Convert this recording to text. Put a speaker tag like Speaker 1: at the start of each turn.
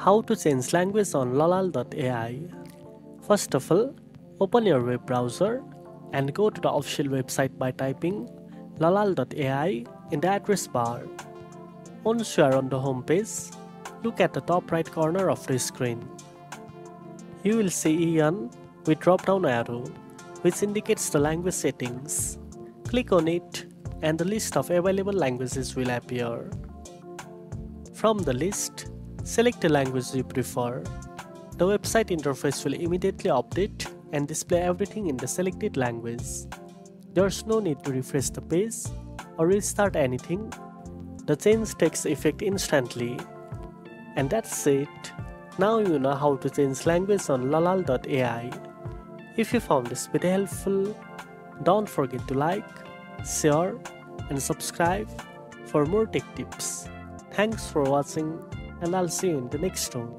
Speaker 1: How to change language on Lalal.ai. First of all, open your web browser and go to the official website by typing Lalal.ai in the address bar. Once you are on the home page, look at the top right corner of the screen. You will see EON with drop-down arrow, which indicates the language settings. Click on it and the list of available languages will appear. From the list, select the language you prefer. The website interface will immediately update and display everything in the selected language. There's no need to refresh the page or restart anything. The change takes effect instantly. And that's it. Now you know how to change language on Lalal.ai. If you found this video helpful, don't forget to like, share and subscribe for more tech tips. Thanks for watching and I'll see you in the next one.